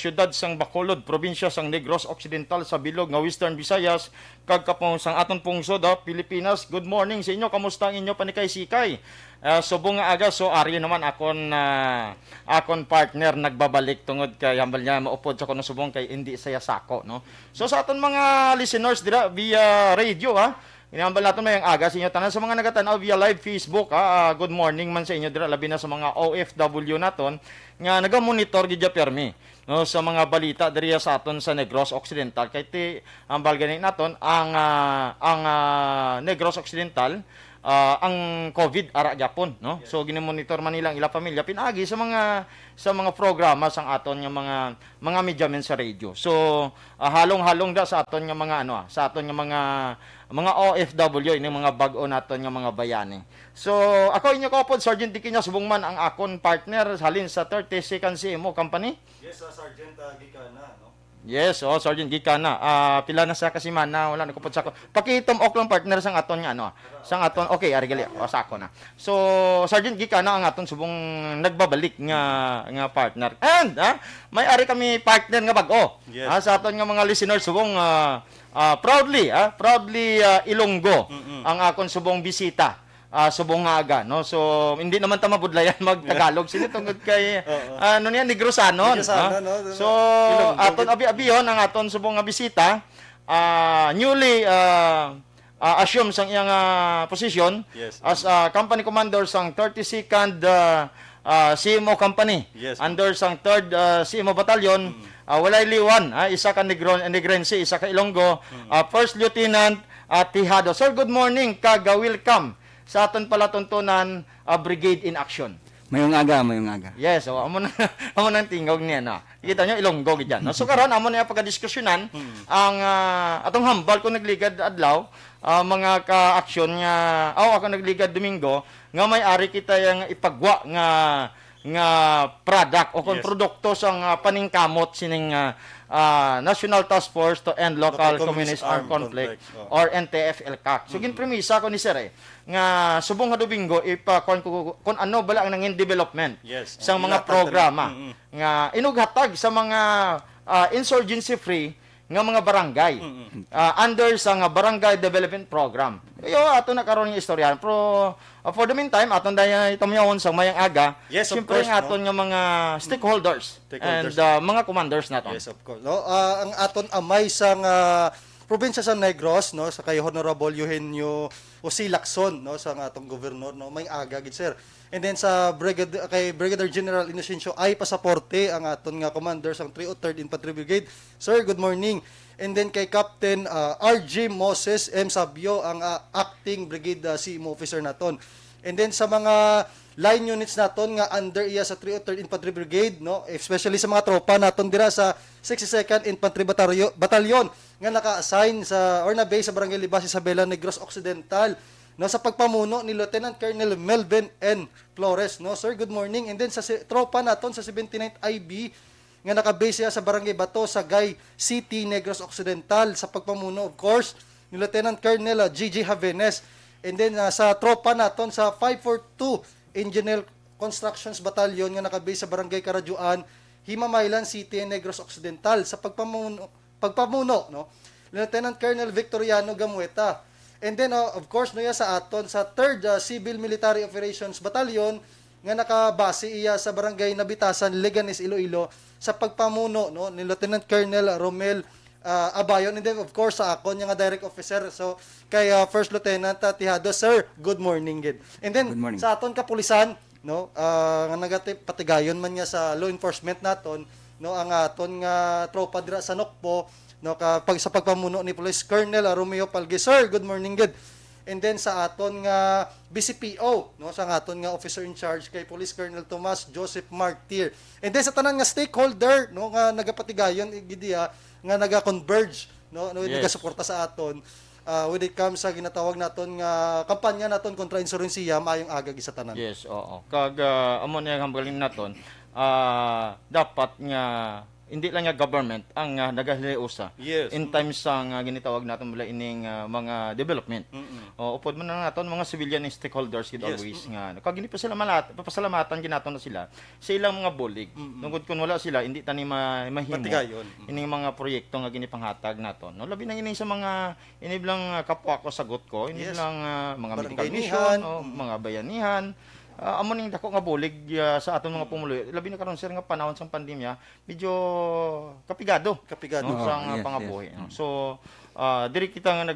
syudad sang Bacolod, probinsya sang Negros Occidental sa bilog nga Western Visayas, kag kapong sang aton pungsod Pilipinas. Good morning sa inyo. Kamusta ang inyo panikay-sikay? Subong nga aga, so ari naman akon partner nagbabalik tungod kay hambal niya maupod sa kuno subong kay hindi saya sako, no. So sa aton mga listeners dira via radio inambal natin mayang aga sa inyo tanan sa mga nagatanaw via live Facebook good morning man sa inyo dira labi na sa mga OFW naton nga naga-monitor gid permi no sa mga balita diri sa aton sa Negros Occidental kay ti ambal gani naton ang Negros Occidental ang COVID ara gyapon, no. So ginemonitor man nilang ila pamilya pinagi sa mga programa sang aton nga mga media men sa radio. So halong-halong da sa aton nga mga sa aton nga mga OFW ini mga bag-o naton nga mga bayani. So ako inyo kapod Sergeant Dicky nya subong man ang akon partner halin sa 32nd CMO company. Yes, Sergeant Gikana, no. Yes, Sergeant Gikana. Pila na sa kasimana, wala na kupod sa ako. Pakitom ok lang partner sang aton nga sang aton. Okay, ari gali. Sa ako na. So, Sergeant Gikana ang aton subong nagbabalik nga partner. And may ari kami partner nga bag-o. Yes. Sa aton nga mga listeners subong proudly Ilonggo ang akon subong bisita. Subong nga aga, no? So, hindi naman ta mabudlayan mag-Tagalog. Sino tungod kay, niya, Negrosanon. No? So, aton abi-abiyon ang aton subong nga bisita, newly assume sang iyang position Yes. as company commander sang 32nd CMO company. Yes. Under sang 3rd CMO battalion, walay liwan, isa ka Negrense, isa ka Ilonggo, First Lieutenant Tihado. Sir, good morning, welcome sa aton pala tuntunan Brigade in Action. Mayong aga. Yes, so amo nang tingog niya na. Kita nyo Ilonggo gid yan. No? So karon amo na pagdiskusyonan ang atong hambal ko nagligad adlaw mga ka-aksyon nga ako nagligad Domingo nga may ari kita yang ipagwa nga product o kon Yes. produkto sang paningkamot sining National Task Force to End Local Communist Armed Conflict or NTF-ELCAC. So ginpremisa ko ni sir nga subong nga Domingo kung ano bala ang nangin development Yes. sa mga programa nga inughatag sa mga insurgency free nga mga barangay under sa nga barangay development program. Kayo ato na karon nga istorya pero for the meantime aton daya itamyawon sa mayang aga. Yes, of Siyempre course, ang aton nga mga stakeholders and mga commanders naton. Yes, of course. No, ang aton amay sang probinsya sa Negros, no, sa kay Honorable Eugenio Jose Lacson, no, sa atong gobernador, no, may aga gid sir. And then sa kay Brigadier General Inocencio ay pasaporte ang aton nga commander sang 303rd Infantry Brigade. Sir, good morning. And then kay Captain RG Moses M. Sabio ang acting brigade CMO officer naton. And then sa mga line units naton nga under iya sa 303rd Infantry Brigade, no, especially sa mga tropa naton dira sa 62nd Infantry Battalion nga naka-assign sa or na-base sa Barangay Libas, Isabela, Negros Occidental, no, sa pagpamuno ni Lieutenant Colonel Melvin N. Flores, no. Sir, good morning. And then sa tropa naton sa 79th IB nga naka-base sa Barangay Bato, Sagay City, Negros Occidental, sa pagpamuno of course ni Lieutenant Colonel Gigi Havenes. And then sa tropa naton sa 542 Engineer Constructions Battalion nga naka-base sa Barangay Karajuan, Himamaylan City, Negros Occidental, sa pagpamuno, no, Lieutenant Colonel Victoriano Gamueta. And then of course no, sa aton sa 3rd Civil Military Operations Battalion nga nakabase iya sa Barangay Nabitasan, Leganes, Iloilo, sa pagpamuno, no, ni Lieutenant Colonel Romel Abayon. And then of course sa akon nga direct officer, so kay First Lieutenant Tihado. Sir, good morning gid. And then sa aton kapulisan, no, nga patigayon man niya sa law enforcement naton, no, ang aton nga tropa dira sa Nokpo, no, sa pagpamuno ni Police Colonel Romeo Palge. Sir, good morning gid. And then sa aton nga BCPO, no, sa aton nga officer in charge kay Police Colonel Tomas Joseph Martir. And then sa tanan nga stakeholder, no, nga nagapatigayon gid nga naga-converge, no, Yes. nagasuporta sa aton when it comes sa ginatawag naton nga kampanya naton kontra insurensiya maayong aga gi sa tanan. Yes, oo. Kag amo na hambalin naton, dapat nga hindi lang nga government ang nagahiliusa Yes. in times sa ginitawag natin mula ining mga development. O upod man na naton mga civilian stakeholders gid Yes. always nga kag gini pa sila papasalamatan ginaton na sila sa ilang mga bulig. Tungod kun wala sila hindi tani mahimo Patigayon. ining mga proyekto nga ginipanghatag naton. No labi na ini sa mga iniblang kapwa ko sagot ko, Yes. iniblang mga medical Barangaynihan. mission o mga bayanihan. Amo ning dako nga bulig sa aton mga pumuloy. Labi na karon sir nga panahon sang pandemya, medyo kapigado. Kapigado. No, Oo, sa yes, pangabuhi. No? So diri kita nga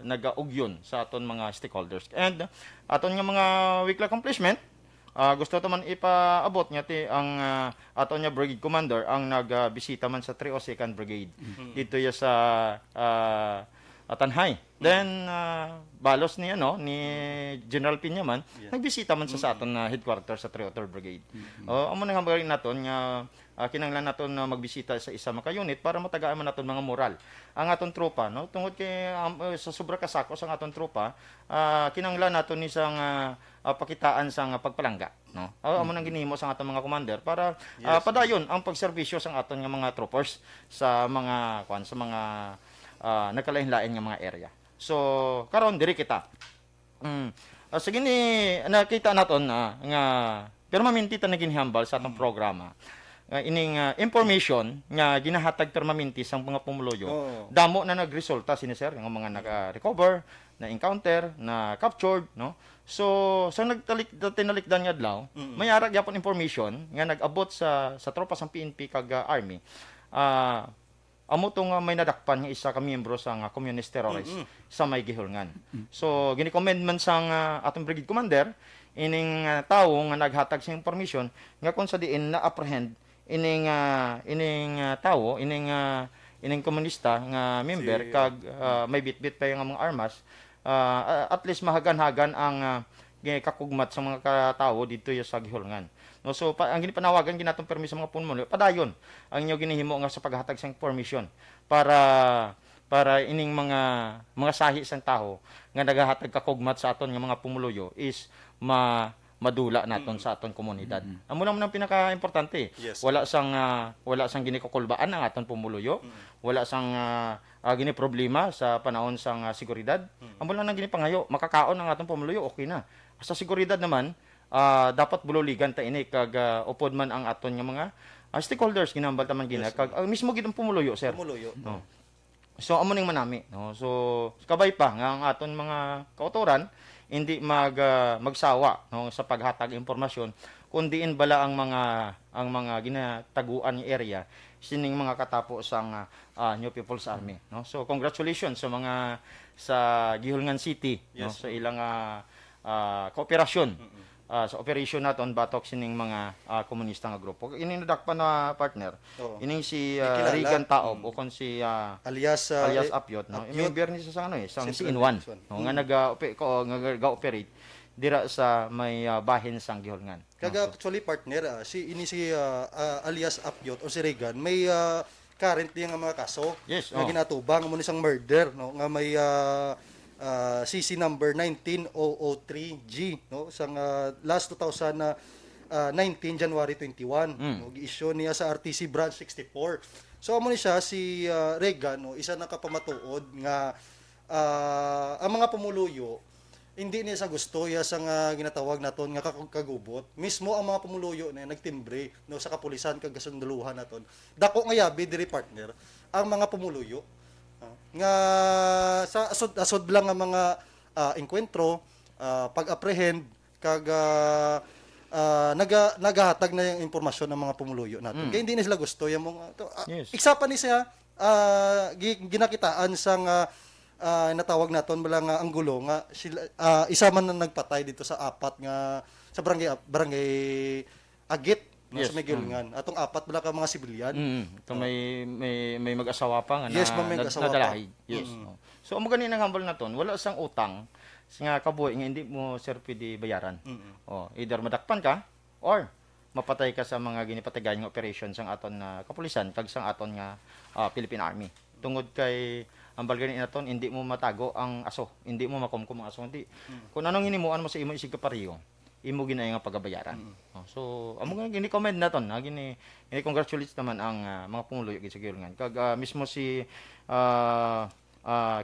nagaugyon sa aton mga stakeholders. And aton nga mga weekly accomplishment, gusto to man ipaabot nga ti ang aton nga brigade commander ang nagbisita man sa 302nd Brigade dito ya sa Tanhay. Then balos ni ni General Pinyaman nagbisita man sa aton na headquarters sa 303rd Brigade. Amo nang hambarin naton nga kinanglan naton na magbisita sa isa mga unit para matagaan man naton mga moral ang aton tropa no tungod kay sa sobra kasako sa aton tropa kinanglan naton ni sang pakitaan sang pagpalangga no amo nang ginhimo sa aton mga commander para padayon ang pagserbisyo sa aton nga mga troopers sa mga sa mga nagkalain-lain nga mga area. So karon diri kita sige ni nakita naton nga permanente ta naginhambal sa atong programa ining information nga ginahatag permanente sang mga pumuloyo. Damo na nagresulta sini sir nga mga naka-recover, na encounter, na captured, no? So sa tinalikdan nga adlaw, may ara gyapon information nga nag-abot sa tropa sang PNP kag army. Amo to nga may nadakpan nga isa ka miyembro sa communist terrorist sa may gihulngan. So gini-commend man sang atong brigade commander ining tawo nga naghatag sa information nga kung sa diin na-apprehend ining tawo ining komunista nga member kag may bitbit pa yung mga armas at least mahagan-hagan ang kakugmat sa mga katawo dito sa gihulngan. No, so ang ginipanawagan ginatong permiso sa mga pumuloy padayon ang inyo ginihimo nga sa paghatag sa information para ining mga sahi sang tawo nga nagahatag kakugmat sa aton nga mga pumuloyo is madula naton sa aton komunidad. Amo naman ang pinaka-importante. Yes. Wala sang ginikukulbaan ang aton pumuluyo. Wala sang gini problema sa panahon sang seguridad. Amo lang nang ginipangayo, makakaon ang aton pumuluyo okay na. Sa seguridad naman, dapat bululigan ta ini kag upod man ang aton nga mga stakeholders ginambal ta man gina kag mismo gid ang pumuluyo sir. Pumuluyo. No. So amo ning manami no. So kabay pa nga ang aton mga kautoran hindi magsawa no sa paghatag impormasyon kundiin bala ang mga ginataguan nga area sining mga katapo sang New People's Army no. So congratulations sa mga sa Gihulngan City no sa ilang kooperasyon sa operation naton batok sining mga komunista nga grupo. Ini nadakpan na partner. Ining si Kilala. Regan Taob o kon si Alias alias Apyot no. Member ni sa sang CN1 no nga nag-operate dira sa may bahin sang Gihulngan. Kaga actually partner si alias Apyot o si Regan may currently nga mga kaso Yes, nga ginatubang mo ni sang murder no nga may CC number 19003G no sang last 2019 January 21 no gi-issue niya sa RTC branch 64. So amo ni siya si Regan no isa na kapamatuod nga ang mga pumuluyo hindi niya sa gusto ya sa ginatawag naton nga kagubot. Mismo ang mga pumuluyo na nagtimbre no sa kapulisan kag gasunduluhan naton. Dako nga yabi diri partner ang mga pumuluyo nga sa asod lang ang mga enkwentro, pag-apprehend kag nagahatag na yung impormasyon ng mga pumuluyo natin. Kaya hindi na sila gusto yung mga Yes. Iksa pa ni siya ginakitaan sang natawag naton balang anggulo nga sila isa man na nagpatay dito sa apat nga sa barangay Agit no, Yes. sa Megilngan. Atong apat bala ka mga sibilyan. Ito may mag-asawa pa nga Yes, may mag-asawa pa. nadalahi. Yes. No. So amo gani nang hambal naton, wala sang utang nga kabuhi nga hindi mo sir pwede bayaran. Either madakpan ka or mapatay ka sa mga ginipatagan nga operation sang aton na kapulisan kag sang aton nga Philippine Army. Tungod kay ambal gani naton hindi mo matago ang aso, hindi mo makumkum ang aso, hindi. Kung anong hinimuan mo sa imo isig kapariyo, imo ginay nga pagabayaran. Oh, so amo nga gini-comment naton, gini-congratulate naman ang mga pumuluyo gid sa Gilingan. Kag mismo si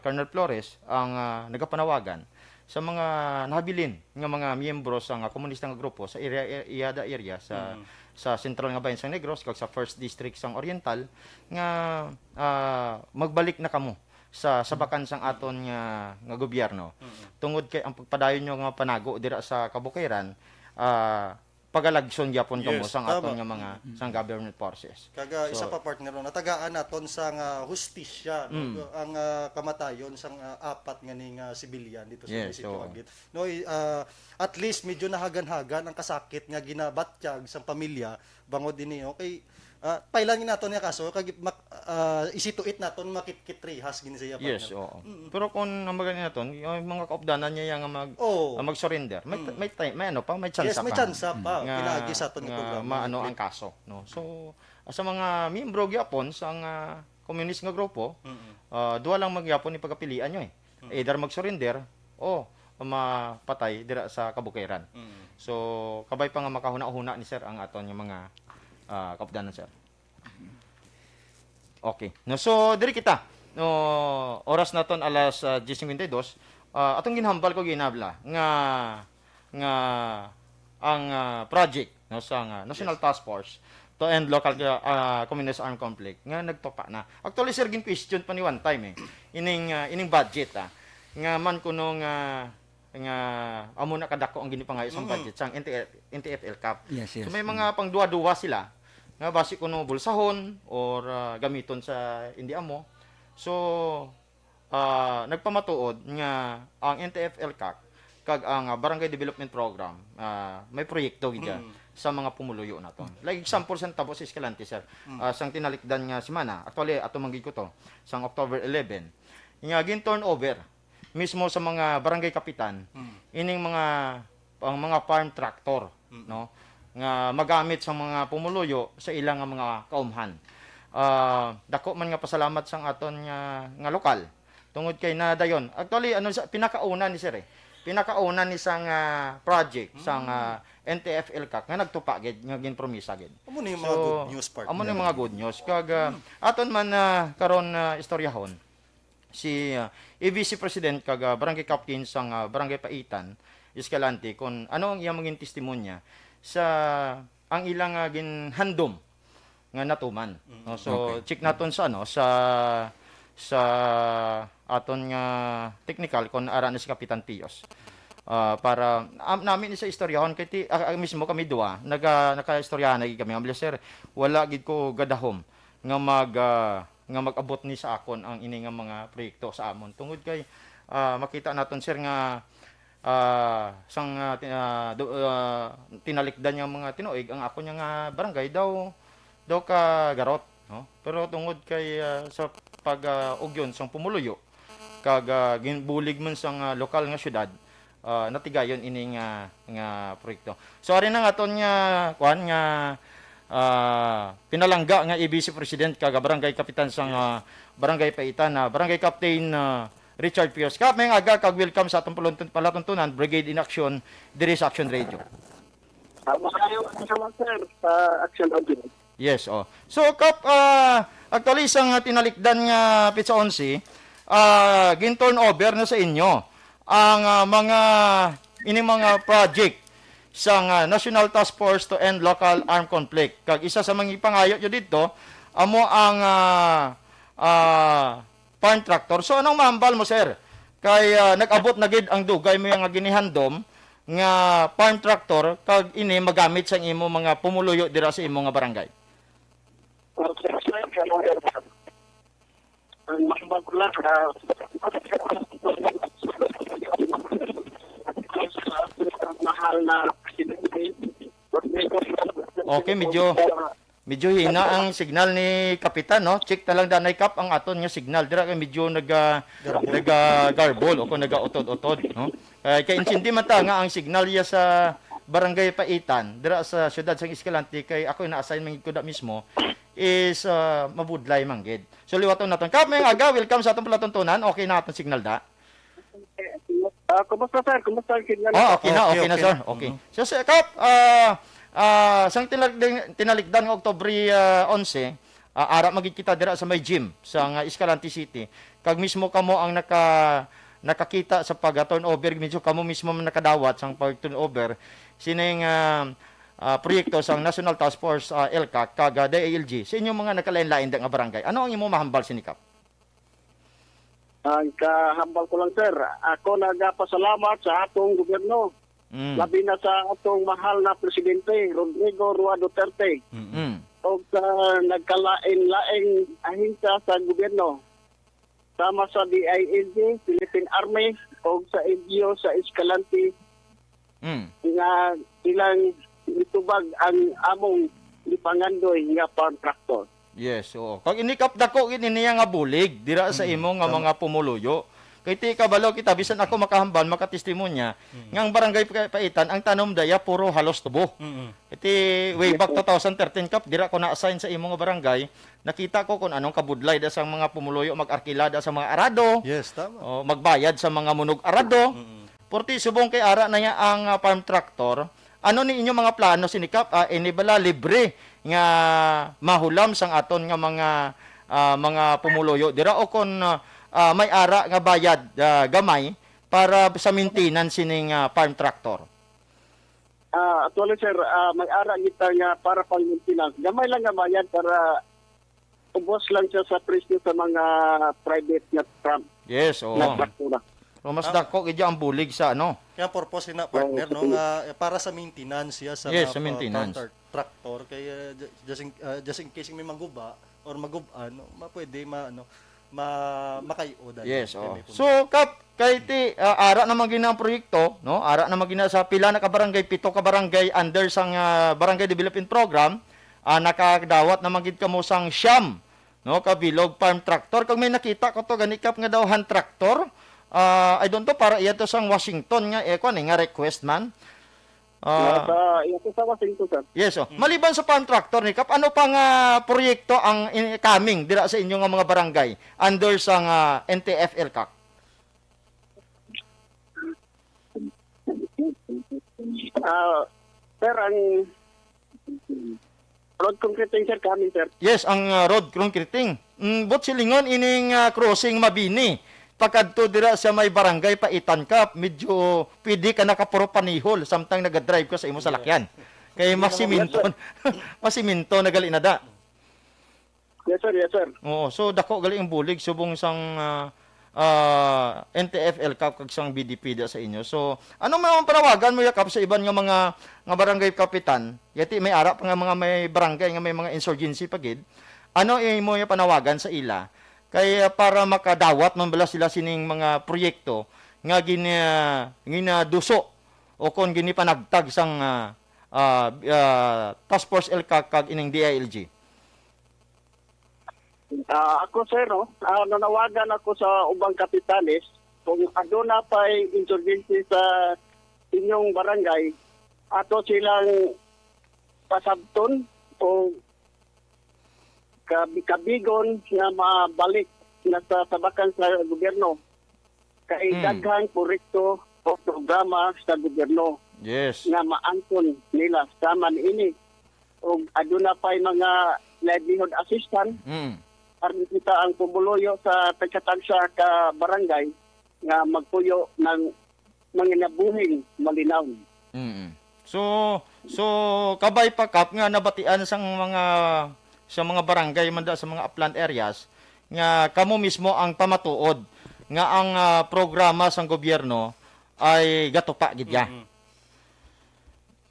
Colonel Flores ang nagapanawagan sa mga nahabilin nga mga miyembro sa komunista nga grupo sa Iada area sa sentral nga bayan sa Negros kag sa First District sang Oriental nga magbalik na kamo sa bakansang aton nga gobyerno. Tungod kay ang pagpadayon nyo nga panago dira sa Kabukayran, pagalagson gyapon kamo Yes, sang tama. aton nga mga sang government forces. Kaga isa pa partner no, natagaan naton sa hustisya no, ang kamatayon sang apat nga ning sibilyan dito sa Yes, munisipyo oo. Agit. No, at least medyo nahagan-hagan ang kasakit nga ginabatyag sang pamilya bangod dinhi okay. Pailangin naton nga kaso kag isituit naton makitkitrihas gini siya partner. Yes, oo. Pero kung ang maganda naton, yung mga kaupdanan niya nga Oo. mag-surrender, may time, may ano pa, may chance Yes, may pa. chance pa. Pinaagi sa aton nga programa. Maano ang kaso, no. So sa mga miyembro gyapon sa communist nga grupo, duwa lang magyapon ni pagapilian nyo eh. Either mag-surrender o mapatay dira sa Kabukayran. So kabay pa nga makahuna-huna ni sir ang aton yung mga kaupdanan sir. Okay. No, so diri kita. No, oras naton alas 10:52. Atong ginhambal ko ginabla nga ang project no sa National Task Force to end local communist armed conflict nga nagpapa na. Actually sir gin question pa ni one time eh. Ining budget nga man kuno nga amo na kadako ang ginipangayo sa budget sang NTFL Cup. Yes, yes. So may mga pangduwa-duwa sila nga basi kuno bulsahon or gamiton sa hindi amo. So nagpamatuod nga ang NTFL CAC kag ang Barangay Development Program may proyekto gid sa mga pumuluyo naton. Like example sa Tabo sa Escalante sir. Sang tinalikdan nga semana. Actually ato manggid ko to sang October 11. Nga gin turnover mismo sa mga barangay kapitan ining mga farm tractor no nga magamit sa mga pumuluyo sa ilang nga mga kaumhan. Dako man nga pasalamat sang aton nga lokal tungod kay nadayon. Actually ano sa pinakauna ni sir eh. Pinakauna ni sang project sang NTFL CAC nga nagtupa gid nga ginpromisa gid. Amo ni mga good news partner. Amo ni mga good news kag aton man karon istoryahon si AVC President kag Barangay Captain sang Barangay Paitan Escalante kung ano ang iyang maging testimonya sa ang ilang ginhandom nga natuman. No? So check naton sa sa aton nga technical kung ara na si Kapitan Pios. Para namin sa istoryahon kay mismo kami duwa naka-istoryahan na kami ambler sir wala gid ko gadahom nga mag-abot ni sa akon ang ini nga mga proyekto sa amon tungod kay makita naton sir nga sang tinalikdan nga mga tinuig ang ako nga barangay daw ka garot no pero tungod kay sa pag-ugyon sang pumuluyo kag ginbulig man sang lokal nga syudad natigayon ini nga proyekto so ari na aton nga kuan nga pinalangga nga ABC President kag Barangay Kapitan sang Barangay Paitan Barangay Captain Richard Pios. Kap may aga kag welcome sa atong palatuntunan Brigade in Action diri sa Action Radio. Makayo sa sir sa Action Radio. Yes, oh. So kap actually sang tinalikdan nga Pizza 11 gin turn over na sa inyo ang mga project sang National Task Force to End Local Armed Conflict. Kag isa sa mga ipangayo nyo dito, amo ang farm tractor. So anong mahambal mo sir? Kay nag-abot na gid ang dugay mo nga ginihandom nga farm tractor kag ini magamit sa imo mga pumuluyo dira sa imo nga barangay. Ang makabagula mahal na Okay, medyo hina ang signal ni Kapitan, no? Check talang danay kap ang aton nga signal. Dira kay medyo garbol o kung naga-utod-utod, no? Kay insindi man ta nga ang signal ya sa Barangay Paitan, dira sa siyudad sa Escalante kay ako na-assign man ko da mismo is mabudlay manggid. So liwaton naton. Kap may aga, welcome sa atong palatuntunan. Okay na atong signal da. Kumusta sir? Kumusta ang kinyan? Okay na, Okay, okay na okay sir. na. Okay. So Sir Kap, sang tinaligdan nga Oktubre 11, ara magid kita dira sa may gym sa nga Escalante City. Kag mismo kamo ang nakakita sa pag-turnover, medyo kamo mismo man nakadawat sang pag-turnover sining proyekto sang National Task Force LCAC kag DILG sa inyong mga nakalain-lain nga barangay. Ano ang imong mahambal sinikap? Ang kahambal ko lang sir, ako nagpasalamat sa atong gobyerno. Mm. Labi na sa atong mahal na presidente, Rodrigo Roa Duterte. Mm. O sa nagkalain-laing ahensya sa gobyerno. Sama sa DILG, Philippine Army, o sa NGO sa Escalante, Mm. nga ilang itubag ang among ipangandoy nga farm tractor. Yes, oo. Kag inikap dako gid niya nga bulig dira sa imo nga mga pumuluyo. Kay ti kabalo kita bisan ako makahambal makatestimonya nga ang barangay Paitan ang tanom daya puro halos tubo. Iti way back 2013 kap dira ko na-assign sa imo nga barangay, nakita ko kung anong kabudlay da sa mga pumuluyo mag-arkilada sa mga arado. Yes, tama. O magbayad sa mga munog arado. Porti subong kay ara na niya ang farm tractor. Ano ni inyo mga plano sinikap? Inibala libre nga mahulam sang aton nga mga pumuluyo dira o kon may ara nga bayad gamay para sa maintenance sining farm tractor. Actually sir, may ara kita nga para pang maintenance. Gamay lang nga bayad para ubos lang siya sa presyo sa mga private nga Yes, oo. na traktura. So mas dako gid ang bulig sa ano. Kaya purpose na partner no nga para sa maintenance ya sa Yes, mga sa maintenance. tractor kaya just in case may maguba or maguban no, pwede makayo dahil. Yes, kaya oo. may pum- So kap kay ti ara naman gina ang proyekto, no? Ara naman gina sa pila na ka barangay, 7 ka barangay under sang barangay development program, nakadawat naman gid kamo sang siyam, no? Kabilog farm tractor. Kag may nakita ko to gani kap nga daw hand tractor. I don't know para iya to sang Washington nga nga request man. Ito sa Washington sir. Yes, oh. Maliban sa farm tractor ni Kap, ano pang proyekto ang coming dira sa inyong mga barangay under sang NTF LCAC? Sir, ang road concreting sir kami sir. Yes, ang road concreting. But silingon ining crossing Mabini. Pagkadto dira sa may barangay Paitan Kap, medyo pwede ka nakapuro panihol samtang nagadrive ka sa imo salakyan. Kay masiminto, masiminto na gali na da. Yes sir, yes sir. Oo, so dako gali ang bulig subong sang NTF LCAP kag sang BDP da sa inyo. So, ano man ang panawagan mo yakap sa iban nga mga barangay kapitan? Yati may ara pa nga mga may barangay nga may mga insurgency pagid. Ano imo yung panawagan sa ila? Kaya para makadawat man bala sila sining mga proyekto nga ginaduso o kon gini panagtag sang Task Force LCAC kag ining DILG. Ako sir, no, nanawagan ako sa ubang kapitalis kung aduna pa'y insurgency sa inyong barangay, ato silang pasabton o kabigon nga mabalik na sa sabakan sa gobyerno. Kay daghang proyekto o programa sa gobyerno Yes. nga maangkon nila sama niini. O aduna pa'y mga livelihood assistant Mm. aron kita ang pumuloyo sa pagkatagsa ka barangay nga magpuyo ng mga nabuhing malinaw. Mm. So kabay pa kap nga nabatian sa mga barangay man da, sa mga upland areas nga kamo mismo ang pamatuod nga ang programa sang gobyerno ay gatupa gid ya.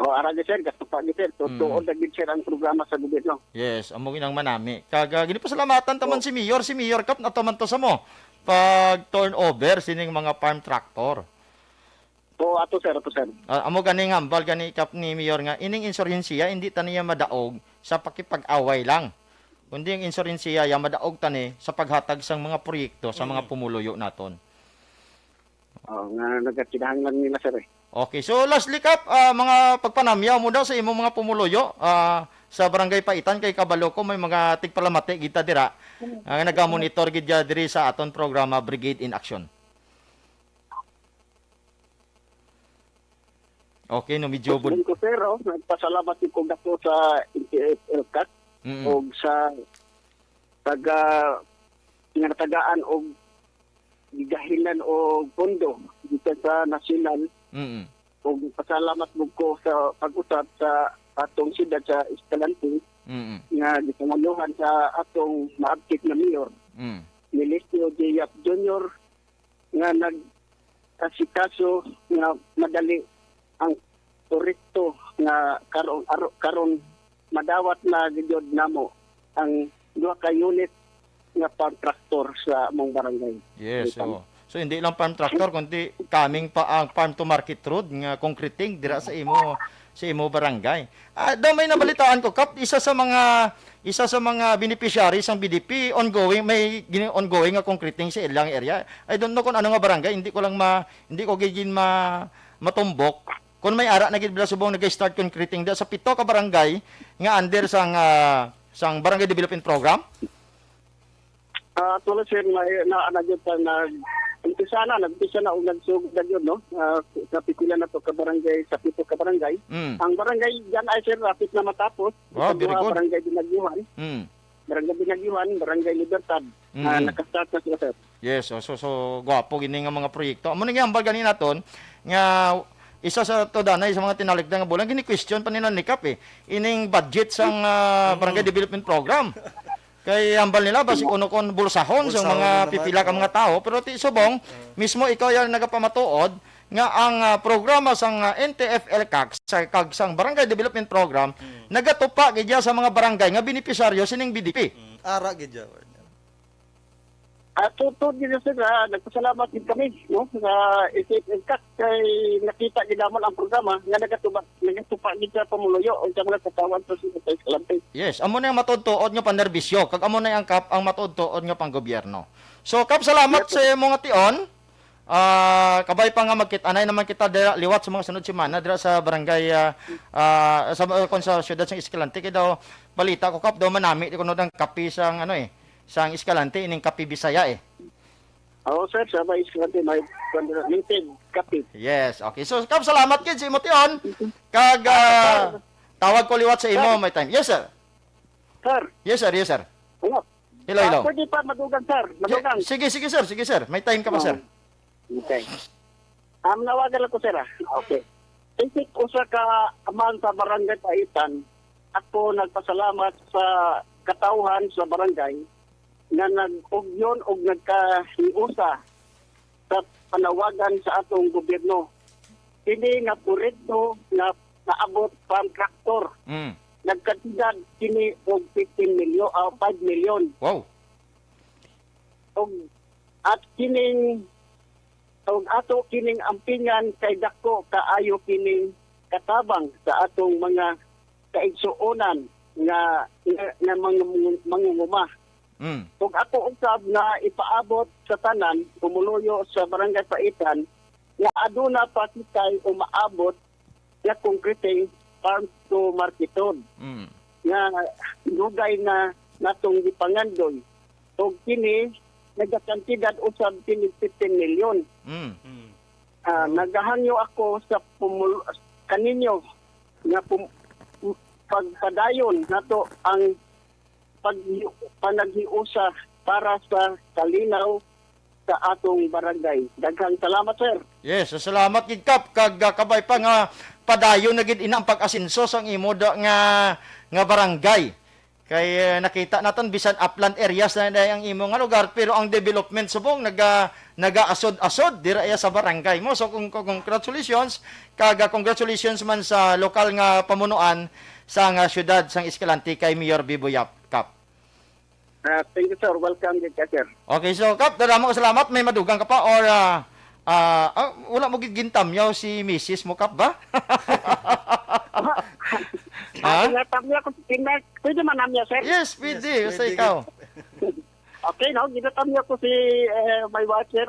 O ara sir, gasto pa sir, tutuod na gid sir ang programa sa gobyerno. Yes, amo ginang manami. Kag gini pasalamatan taman si Mayor kap natuman to sa mo pag turnover sining mga farm tractor. O ato sir. Amo gani hambal gani kap ni Mayor nga ining insurhensiya hindi taniya madaog sa pakipag-away lang. Kundi ang insurhensiya ya madaog tani sa paghatag sang mga proyekto sa mga pumuluyo naton. O nga nagatinahanglan nila sir. Okay, so lastly kap mga pagpanamyaw mo daw sa imong mga pumuluyo sa barangay Paitan kay Kabalo ko may mga tigpalamati kita dira nga nagamonitor gid diri sa aton programa Brigade in Action. Okay, no medyo bud. Ko pero nagpasalamat ko dako sa NTF-ELCAC Mm. o sa tagaan o gigahilan o pondo dito sa nasyonal. Mm. O pasalamat mo ko sa pag-usap sa atong siyudad sa Escalante Mm. nga gipangaluhan sa atong maabtik na mayor Mm. Melistio J. Yap Jr. nga nagkasikaso nga madali ang turisto nga karon madawat na gidyod namo ang duha ka unit nga farm tractor sa among barangay. Yes, so hindi lang farm tractor kundi kaming pa ang farm to market road nga concreting dira sa imo barangay. Daw may nabalitaan ko kap isa sa mga beneficiaries ng BDP ongoing ongoing nga concreting sa ilang area. I don't know kung ano nga barangay, hindi ko gigin matumbok. Kung may ara na gid bila subong nag-start concreting da sa 7 ka barangay nga under sang barangay development program. Tulad sir, naanagyo pa nagpisa na og nagsugod yun, no? Sa pipila na to ka barangay, sa 7 ka barangay. Mm. Ang barangay dyan ay sir, rapid na matapos. Wow, Sa very duha, good. Barangay Dinagyuhan, Mm. Barangay Libertad. Nakastart na sila sir. Yes, so gwapo gini nga mga proyekto. Amo nga ambal ganin naton nga isa sa to danay sa mga tinalikdan nga bulan gini question pa nila ni Kap ining budget sang barangay development program. Kay ambal nila basig kuno kon bulsahon sa Bulsahon mga naman, pipila ka mga tao pero ti subong mismo ikaw yang nagapamatuod nga ang programa sang NTF-ELCAC sa kagsang barangay development program nagatupa gid sa mga barangay nga benepisaryo sining BDP. Ara gid ya. Tutod din sir, nagpasalamat din kami, no? Sa NTF-ELCAC kay nakita gidamon ang programa nga nagatupa gid sa pamuluyo o sa mga katawan sa Escalante. Yes, amo na yung matutuod nga panerbisyo, kag amo na yung kap ang matutuod nga panggobyerno. So kap salamat sa mga tion. Kabay pa nga magkit-anay naman kita dira liwat sa mga sunod semana dira sa barangay sa siyudad sa Escalante kay daw balita ko kap daw manami kuno ang kapi sang sang Escalante ining kapi Bisaya Oo sir, sa mga Escalante may limited kapit. Yes, okay. So kap salamat kid sa imo tion. Kag tawag ko liwat sa imo may time. Yes sir. Sir, Yes sir, yes sir. ano? Hello. Pwede pa madugang sir, madugang. Sige sir. May time ka pa sir. Okay. Nawagan ako sir. Okay. Isip ko sa kaaman sa barangay Paitan, ako nagpasalamat sa katauhan sa barangay nga nag-ugyon o nagkahiusa sa panawagan sa atong gobyerno. Kini nga proyekto na naabot farm tractor. Mm. Nagkatidad kini og 15 milyon o 5 milyon. Wow. At kining ato kining ampingan kay dako kaayo kining katabang sa atong mga kaigsuonan nga mangunguma. Mm. Kung ato usab na ipaabot sa tanan pumuluyo sa barangay Paitan nga aduna pa kitay umaabot nga concreting farm to marketon Mm. nga dugay na natong gipangandoy. O kini nagkantidad usab kini 15 milyon. Mm. Nagahangyo ako sa kaninyo nga pagpadayon nato ang panaghiusa para sa kalinaw sa atong barangay. Daghang salamat sir. Yes, so salamat gid kap kag kabay pa nga padayon na gid ina ang pag-asenso sang imo nga barangay. Kay nakita naton bisan upland areas na ang imo nga lugar pero ang development subong nagaasod-asod dira sa barangay mo. So congratulations congratulations man sa lokal nga pamunuan sa syudad sang Escalante kay Mayor Biboyap Kap. Thank you sir. Welcome din ka sir. Okay, so Kap, dadamo ka salamat. May madugang ka pa or wala mo gigintamyaw si Mrs. mo Kap ba? Ha? Ginatamya ko pwede man namya sir. Yes, pwede. Yes, Basta pwede. ikaw. Okay, no? Ginatamya ko si my wife sir,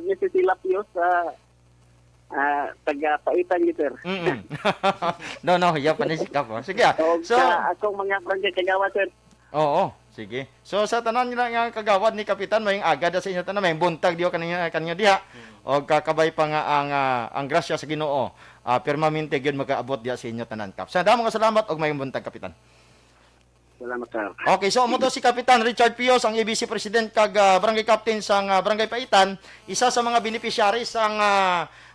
Mrs. Ilapios, taga-Paitan yun sir. Mm-mm. No, hiya pa ni si Kap. Sige. So, So, akong mga barangay kagawa sir. oo, sige. So sa tanan nila nga kagawad ni Kapitan may agad sa inyo tanan may buntag diyo kanyo diha. O kakabay pa nga ang grasya sa Ginoo. permanente gyud magaabot diya sa inyo tanan kap. Sa damo nga salamat og mayong buntag kapitan. Salamat, sir. Okay, so mo to si Kapitan Richard Pios, ang ABC President kag Barangay Captain sang Barangay Paitan, isa sa mga beneficiary sang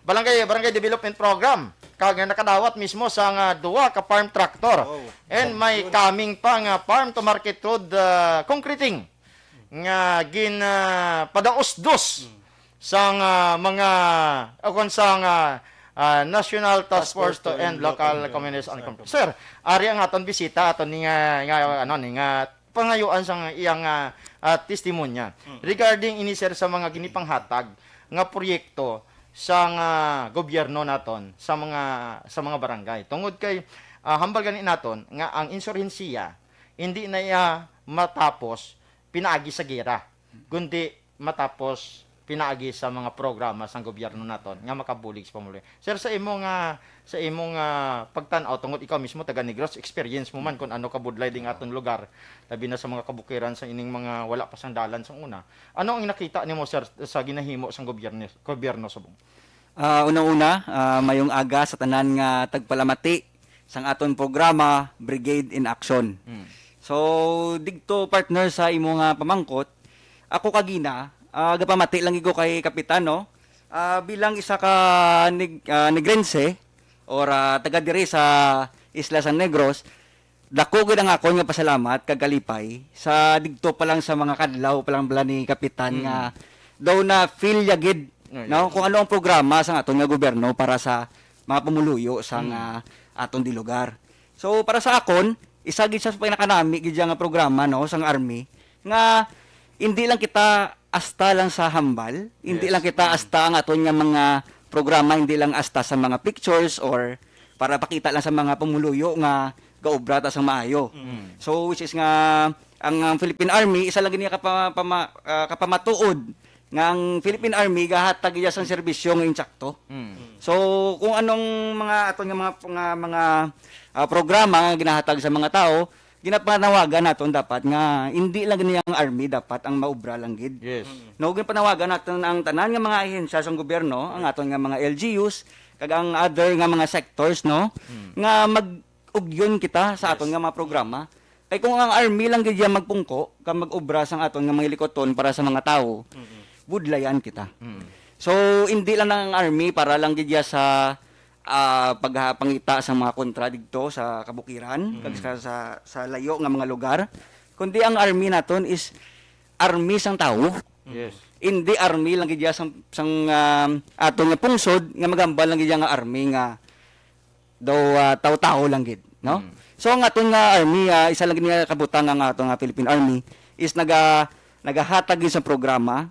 Barangay Development Program kag nakadawat mismo sang duwa ka farm tractor. Wow. And may coming pa nga farm to market road concreting nga gin padaos-dos sang mga akon sang National Task Force to End Local Communities and Conflict. Sir, ari ang aton bisita aton ni nga pangayuan sang iyang testimonya regarding ini sir sa mga ginipanghatag nga proyekto sang gobyerno naton sa mga barangay. Tungod kay hambal gani naton nga ang insurhensiya hindi na iya matapos pinaagi sa gera, kundi matapos pinaagi sa mga programa sang gobyerno naton nga makabulig sa pamumuno. Sir, sa imong pagtan-aw tungod ikaw mismo taga Negros, experience mo man kung ano kabudlay ding aton lugar, labi na sa mga kabukiran sa ining mga wala pa sang dalan sang una. Ano ang nakita nimo sir sa ginahimo sang gobyerno subong? Unang-una, mayong aga sa tanan nga tagpalamati sang aton programa Brigade in Action. So digto partner sa imo nga pamangkot, ako kagina gapamati lang igo kay kapitan no. Bilang isa ka Negrense or taga diri sa Isla San Negros, dako gid ang ako nga pasalamat kag kalipay sa digto pa lang sa mga kadlaw pa lang bala ni kapitan nga daw na feel yagid no kung ano ang programa sa aton nga gobyerno para sa mga pumuluyo sa aton di lugar. So para sa akon, isa gid sa pinakanami gid nga programa no sang army nga hindi lang kita asta lang sa hambal, hindi lang kita asta ang aton nga mga programa, hindi lang asta sa mga pictures or para pakita lang sa mga pumuluyo nga gaobra ta sang maayo. So which is nga ang Philippine Army isa lang gini kapamatuod nga ang Philippine Army gahatag iya sang serbisyo nga insakto. So kung anong mga aton nga mga programa nga ginahatag sa mga tao, ginapanawagan naton dapat nga hindi lang gani ang army dapat ang maubra lang gid. Yes. No, ginapanawagan naton ang tanan nga mga ahensya sa gobyerno, ang aton nga mga LGUs kag ang other nga mga sectors no, nga mag-ugyon kita sa aton nga mga programa. Kay kung ang army lang gid magpungko kag mag-ubra sang aton nga mga likoton para sa mga tao, budlayan kita. So hindi lang ang army para lang gid sa pagpangita sa mga kontra dito sa kabukiran kag sa layo nga mga lugar, kundi ang army naton is army sang tao. Yes. Hindi army lang gid sang aton nga pungsod nga magambal lang gid nga army nga daw taw-tao lang gid, no? So ang aton nga army isa lang gid nga kabutang ang aton nga Philippine Army is nagahatag gid sa programa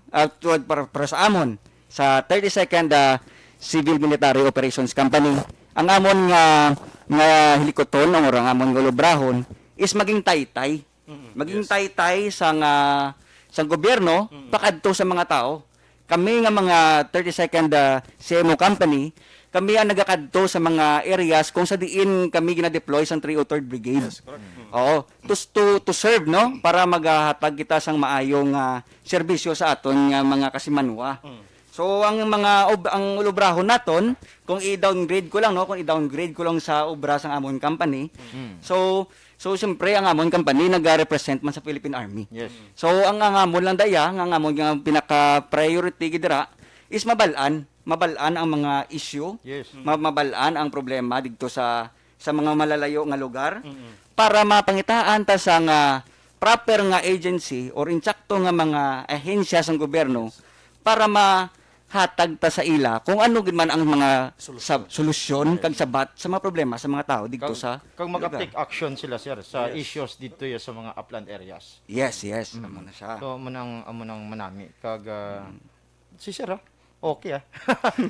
para sa amon sa 32nd Civil Military Operations Company. Ang amon nga helikoton or ang amon nga lubrahon is maging taytay. Maging taytay sang gobyerno pakadto sa mga tao. Kami nga mga 32nd CMO Company, kami ang nagakadto sa mga areas kung sa diin kami gina-deploy sang 303rd Brigade. Oo, to serve no para maghatag kita sang maayong serbisyo sa aton nga mga kasimanwa. So ang ang lubrahon naton kung i-downgrade ko lang no, kung i-downgrade ko lang sa obra sang amon company. So siyempre ang amon company nag-represent man sa Philippine Army. Yes. So ang amon lang daya, ang amon nga pinaka-priority gidira is mabalaan ang mga issue, Yes. mabalaan ang problema dito sa mga malalayo nga lugar para mapangitaan ta sa nga proper nga agency or insakto nga mga ahensya sang gobyerno para hatag ta sa ila kung ano gid man ang mga solusyon kag sabat sa mga problema sa mga tao dito sa Kag lugar. mag-take action sila sir sa issues dito sa mga upland areas. Yes, amo na siya. So amo nang manami kag si sir okay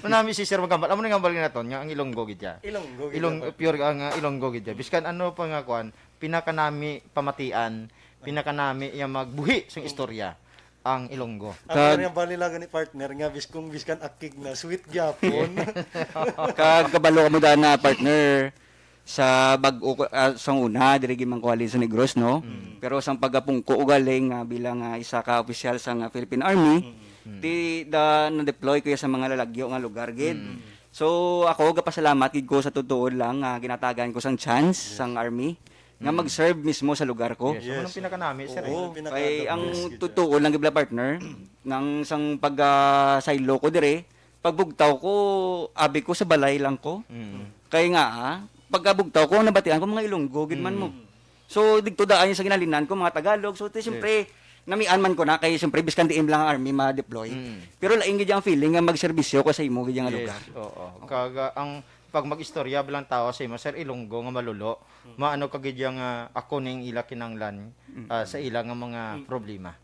manami si sir magambal. Amo nang gambal naton nga ang Ilonggo gid ya. Pure ang Ilonggo gid ya. Biskan ano pa nga kuan pinakanami pamatian, pinakanami yang magbuhi sang istorya ang Ilonggo. Ang nga bali lang ni partner nga biskan akig na sweet gyapon. Kag kabalo mo da na partner sa bag-o sang una diri gimang kuwali sa Negros no. Pero sang pagapungko ugaling bilang isa ka opisyal sa Philippine Army, na-deploy ko sa mga lalagyo nga lugar gid. So ako gapasalamat gid ko sa totoo lang nga ginatagan ko sang chance sang army nga mag-serve mismo sa lugar ko. Yes. Anong pinakanami, sir? Oo, Pinaka- kay ang Yes, totoo lang gibla partner nang sang pag silo ko dire, pagbugtaw ko abi ko sa balay lang ko. Kay nga pagkabugtaw ko nabatian ko mga Ilonggo gid man mo. So digto daan sa ginalinan ko mga Tagalog. So siyempre namian man ko na kay siyempre biskan diin lang ang army ma-deploy. Pero laing gid ang feeling nga magserbisyo ko sa imo gid nga lugar. Oo. Kaga ang pag mag-istorya bilang tao sa imo, sir, Ilonggo nga malulo, maano kagid yang ako ning ila kinanglan sa ila nga mga problema.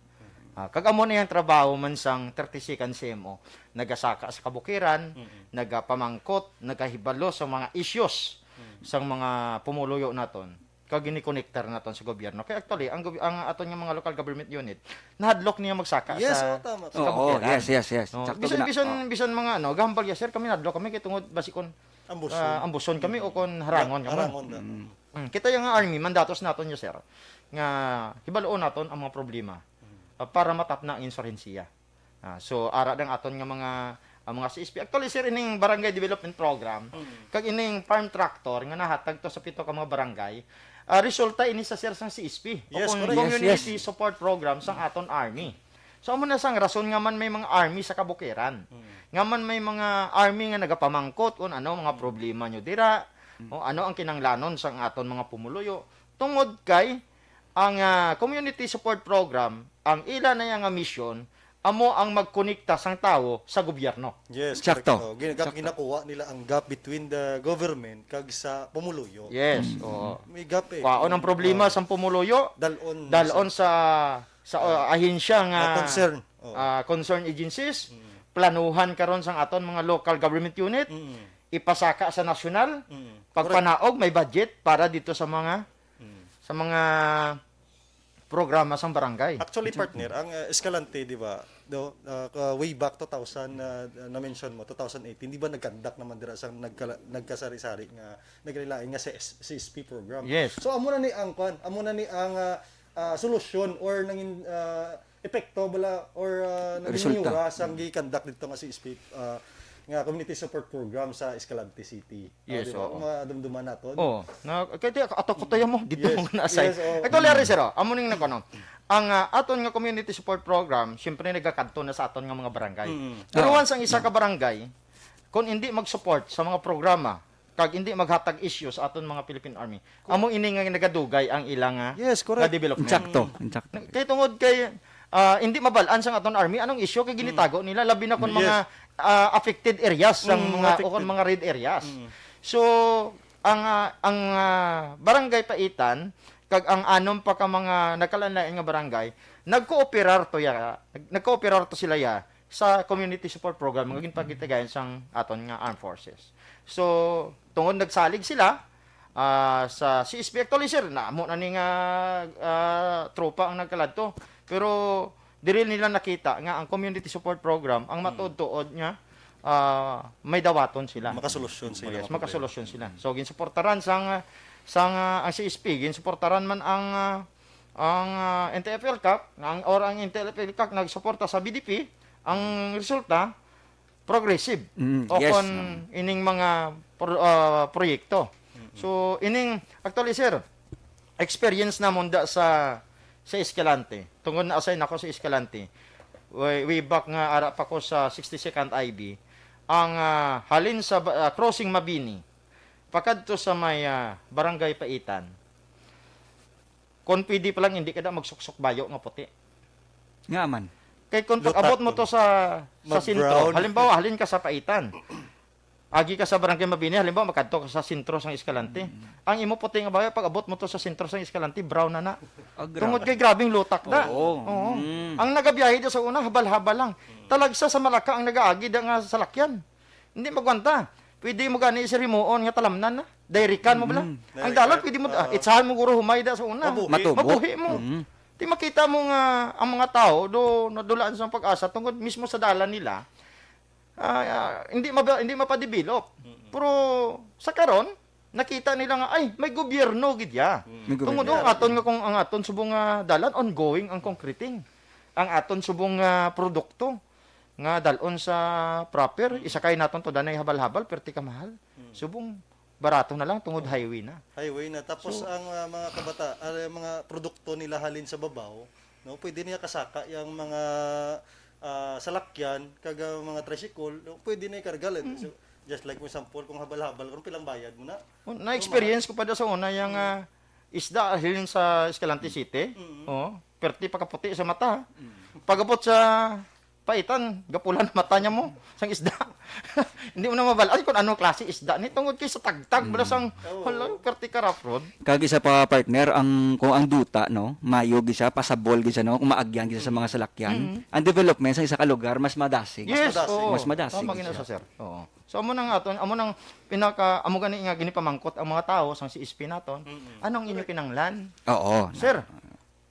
Kag amo na yung trabaho man sang 30 seconds CMO, nagasaka sa kabukiran, nagapamangkot, nagahibalo sa mga issues sang mga pumuluyo naton. Kag gini-connector naton sa gobyerno. Kaya actually ang aton nga mga local government unit, nahadlok niya magsaka Yes, sa tama. sa Oo, kabukiran. yes. No, Sakto bisan, gina. bisan, bisan mga gahambal ya sir, kami nadlo kami kay tungod basikon Ambuson. ambuson kami o kon harangon kami. Harangon na. Kita yung army mandatos naton ya sir nga hibaloon naton ang mga problema para matap na ang insurensiya. So ara dang aton nga ang mga CSP. Actually sir ining barangay development program kag ining farm tractor nga nahatag to sa pito ka mga barangay. Resulta ini sa sir sang CSP Yes, o kung correct. community support program sang aton army. So amo na sang rason nga man may mga army sa kabukiran. Nga man may mga army nga nagapamangkot kung ano mga problema nyo dira, o ano ang kinanglanon sang aton mga pumuluyo. Tungod kay ang community support program, ang ila na nga mission, amo ang magkonekta sang tao sa gobyerno. Yes, Sakto. correct. Ginakuha nila ang gap between the government kag sa pumuluyo. Yes, oo. May gap eh. Kwaon ang problema sang pumuluyo, dalon sa ahensya nga Na concern. Oo. concerned agencies, planuhan karon sang aton mga local government unit, ipasaka sa nasyonal, pagpanaog may budget para dito sa mga programa sang barangay. Actually, partner, ang Escalante, di ba, way back 2000, na-mention mo, 2018, di ba nag-conduct naman dira sa nagkasari-sari nga, nagrilain nga sa CSP program. Yes. So, amo na ni ang solusyon or nangin epekto bala or naging Resulta. sang gi-conduct dito nga CSP nga community support program sa Escalante City. Yes, Di ba? oo. Madumduman naton. Oh, na kaya ato ko tayo mo dito Yes, mo na-assign. yes, oo. Ito lari sir, amo ning nakono. Ang aton nga community support program, syempre nagakadto na sa aton nga mga barangay. Pero once ang isa ka barangay, kung hindi mag-support sa mga programa, kag hindi maghatag issues sa aton mga Philippine Army, amo ini nga nagadugay ang ilang Yes, correct. development. Insakto. Kay tungod kay hindi mabalaan sang aton army anong issue kay ginitago nila labi na kon mga affected areas sang mga o kon mga red areas. So ang barangay Paitan kag ang anom pa ka mga nakalanlain nga barangay nagkooperar to sila ya sa community support program nga ginpagitagayan sang aton nga armed forces. So tungod nagsalig sila sa CSP actually sir na mo na ni nga tropa ang nagkaladto pero diri nila nakita nga ang community support program ang matuod-tuod nga may dawaton sila. Makasolusyon sila. Yes, makasolusyon sila. So ginsuportaran sang ang CSP ginsuportaran man ang NTFL CAC ang NTFL CAC nagsuporta sa BDP ang resulta progressive o yes. kon ining mga proyekto. So ining actually sir experience na munda sa Escalante. Tungod na assign ako sa Escalante. Way back nga ara pa ko sa 62nd IB. Ang halin sa crossing Mabini. Pakadto sa may barangay Paitan. Kon pwede pa lang hindi kada magsuksok bayo nga puti. Nga man. Kay kung Lutak pag-abot mo to sa Mag-brown. sentro, halimbawa halin ka sa Paitan. Agi ka sa barangay Mabini, halimbawa makadto ka sa sentro sang Escalante. Ang imo puti nga bayo pag abot mo to sa sentro sang Escalante, brown na na. Tungod kay grabing lutak da. Oo. Oo. Ang nagabiyahe da sa una habal-habal lang. Talagsa sa Malaka ang nagaagi da nga salakyan. Hindi magwanta. Pwede mo gani sa rimuon nga talamnan na. Dayrikan mo bala. Ang dalan pwede mo itsahan mo guro humay da sa una. Mabuhi. Mabuhi mo. Di makita mo nga ang mga tao do nadulaan sa pag-asa tungod mismo sa dalan nila. Hindi mapadevelop. Pero sa karon nakita nila nga ay may gobyerno gid ya. May gobyerno. Tungod ang aton nga kung ang aton subong dalan ongoing ang concreting. Ang aton subong produkto. nga dalon sa proper isakay naton to danay habal-habal perti ka mahal. Subong barato na lang tungod highway na. Highway na. Tapos ang mga mga produkto nila halin sa babaw, no, pwede niya kasaka yung mga salakyan, kaga mga tricycle, no, pwede na ikargalan. So, just like for example, kung habal-habal, kung pilang bayad mo na. Na-experience ko pa daw sa una yung isda hilin sa Escalante City. Oh, perti pagkaputi sa mata. Pagapot sa paitan, gapulan mata niya mo sang isda. Hindi mo na mabalay kung anong klase isda ni tungod kay sa tagtag bala sang hala perti karafrod. Kag isa pa partner kung ang duta no, mayog siya, pasabol gisa no, kung maagyan gisa sa mga salakyan. Ang development sa isa ka lugar mas madasig. Yes, madasig. oo. Mas madasig Tama gina siya. sa sir. Oo. So amo nang aton, amo nang amo gani nga gini pamangkot ang mga tao sang si SP naton. Anong inyo kinanglan? Oo. Sir,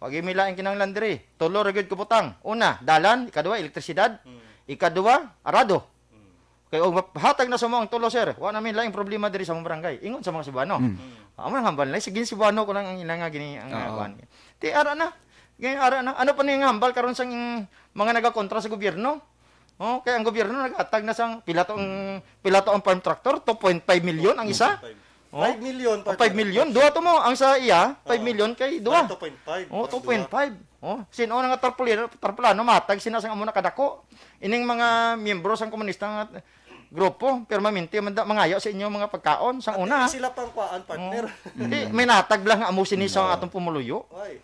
pag imilaing kinanglan diri, tulo ra gyud kubutang. Una, dalan, ikaduha elektrisidad, ikaduha arado. Kay og hatag na sa mo ang tulo sir, wa namin laing problema diri sa mong barangay. Ingon sa mga Cebuano. Amo nang hambal na sige Cebuano ko lang ang ina nga gini ang kuan. Ti ara na. Gani ara na. Ano pa ni nga hambal karon sang mga nagakontra sa gobyerno? Oh, kaya ang gobyerno naghatag na sang pila to ang farm tractor, 2.5 million ang isa. 5 million. 5 million, duha to mo. Ang sa iya, 5 million kay duha. 2.5. Oh, 2.5. Oh, sino nga tarpulano matag sinasang amo nakadako. Ining mga miyembro sang komunista nga grupo, permanente mangayo sa inyo mga pagkaon sang una. Sila pang kuan partner. Di may natag lang nga amo sini sa atong pumuluyo. Ay.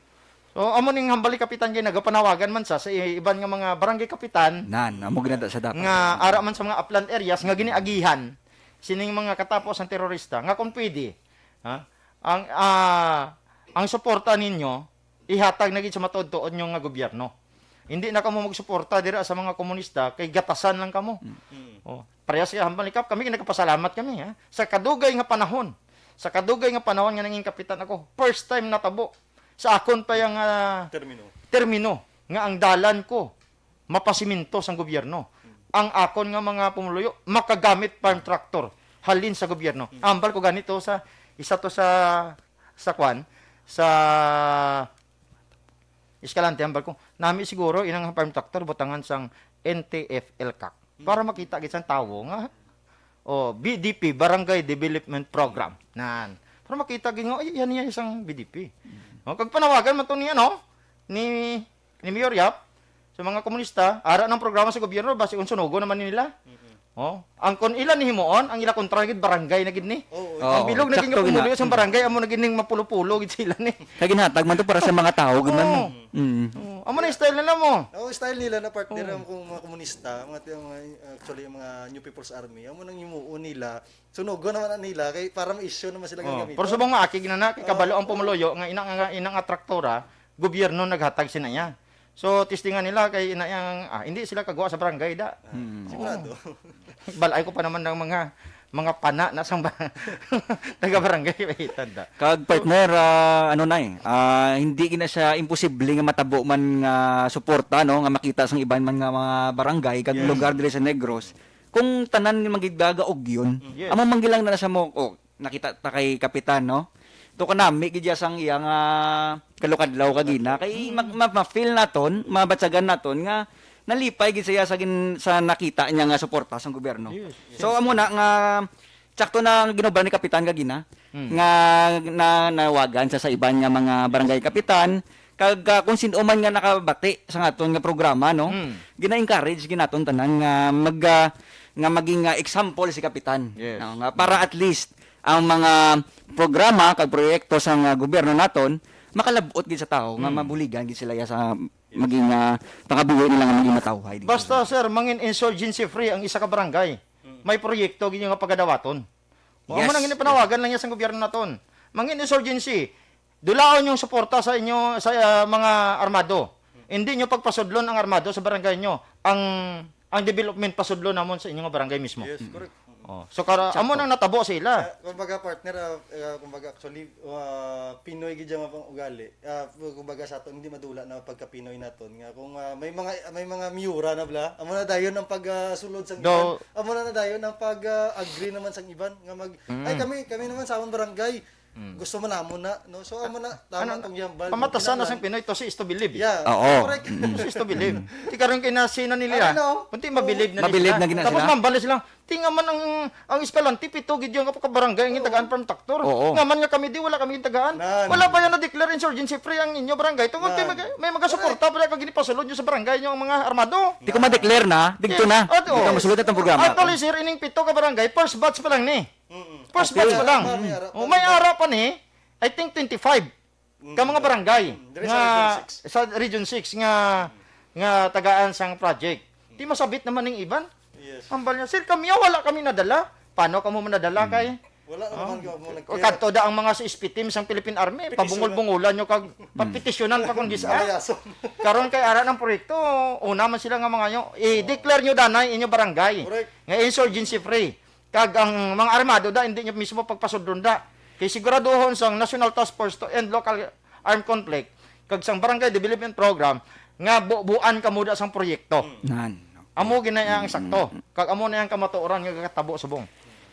So amo ning hambali kapitan kay nagapanawagan man sa iban nga mga barangay kapitan Amo ginada sa dapat. nga ara man sa mga upland areas nga giniagihan sining mga katapos ang terorista nga kung pwede ang suporta ninyo ihatag na gid sa matuod-tuod nyo nga gobyerno. Hindi na kamo magsuporta dira sa mga komunista kay gatasan lang kamo. Oh, parehas kay hambal ni Kap kami nagpasalamat kami sa kadugay nga panahon. Sa kadugay nga panahon nga nanging kapitan ako, first time natabo sa akon pa yung termino nga ang dalan ko mapasiminto sang gobyerno. Ang akon nga mga pumuluyo makagamit farm tractor halin sa gobyerno. Ambal ko ganito sa isa to sa kwan sa Escalante ambal ko. Nami siguro inang farm tractor butangan sang NTFL-CAC para makita gid sang tawo nga BDP Barangay Development Program. Nan. Para makita gid nga ay yan isang BDP. Kag panawagan man to ni ni Mayor Yap sa mga komunista, ara ng programa sa gobyerno basi unsunugo naman nila. Ang kon ilan ni himuon, ang ila kontra gid barangay na gid ni. Ang bilog naging sakto pumulo gina. sa barangay amo naging ning mapulo-pulo gid sila ni. Kag ginhatag man to para sa mga tao ganun. Amo na style nila mo. Style nila na partner ang mga komunista, actually mga New People's Army, amo nang himuon nila. Sunugo naman nila kay para ma-issue naman sila gagamiton. Pero subong maaki ginana kay kabalo ang pumuloyo nga inang atraktora, gobyerno naghatag sinaya. So testingan nila kay inayang hindi sila kagawa sa barangay da. Sigurado. Balay ko pa naman ng mga pana na sang taga barangay itan da. Kag partner hindi gina siya imposible nga matabo man nga suporta no nga makita sang iban man nga mga barangay kag lugar diri sa Negros. Kung tanan ni magigbaga og yun, Yes. amo manggilang na sa mo nakita ta kay kapitan no. To kanami gid sang iya nga kalukadlaw kagina kay ma-feel naton, mabatsagan naton nga nalipay gid siya sa nakita niya nga suporta sa gobyerno. Yes. So amo na nga sakto na ginobra ni kapitan kagina nga nawagan sa iban nga mga barangay kapitan kag kung sino man nga nakabati sa aton nga programa no. Gina-encourage ginaton tanan nga nga maging example si kapitan. Yes. No, nga para at least ang mga programa kag proyekto sa gobyerno naton makalabot gid sa tao nga mabuligan gid sila sa maging pangabuhi nila nga maging matawhay. Basta sir, mangin insurgency free ang isa ka barangay. May proyekto ginyo nga pagadawaton. Mo Yes. nang panawagan lang niya sa gobyerno naton. Mangin insurgency. Dulaon yung suporta sa inyo sa mga armado. Hindi nyo pagpasudlon ang armado sa barangay nyo. Ang development pasudlon namon sa inyong barangay mismo. Yes, correct. So amo nang natabo sila. Kumbaga partner, kumbaga actually Pinoy gid nga pang ugali. Kumbaga sa aton hindi madula na pagka Pinoy naton nga kung may mga miura na bla, amo na dayon ang pagsulod sang iban. Amo na dayon ang pag-agree naman sang iban nga ay kami naman sa among barangay Gusto mo na mo na, no? So amo na tama tong yambal. Pamatasan na sang Pinoy to si is to believe. Yeah. Oo. Correct. To is to believe. Ti karon kinasina nila. Ano? Kunti mabilib na Mabilib na gina Tapos sila. mambalis lang. Tinga man ang Escalante pito gid yung kapag barangay ang tagaan from Taktor. Oo. Nga man nga kami di wala kami tagaan. Nan. Wala pa yan na declare insurgency free ang inyo barangay. Tungod kay may magasuporta pala kag ginipasulod nyo sa barangay nyo ang mga armado. Di ko ma-declare na, digto na. Di ko masulod itong programa. Actually, sir, ining pito ka barangay, first batch pa lang ni. First Okay. batch pa lang. May ara pa. May ara pa ni, I think 25 ka mga barangay Dire sa sa Region 6. Region 6 nga tagaan sang project. Di masabit naman ning iban. Yes. Ambal niya, sir, kami wala kami nadala. Paano ka mo manadala kay? Wala naman mo O kadto da ang mga sa SPT team sang Philippine Army, pabungol-bungulan nyo kag papetisyonan pa kung gisaan. Ayaso. Karon kay ara ng proyekto, una man sila nga mga nyo, i-declare nyo danay inyo barangay. Correct. Nga insurgency free. Kag ang mga armado da hindi nyo mismo pagpasudron da. Kay siguraduhon sang National Task Force to End Local Armed Conflict kag sang Barangay Development Program nga buuan kamo da sang proyekto. Nan. Amo ginaya ang sakto. Kag amo na yang kamatuoran nga katabo subong.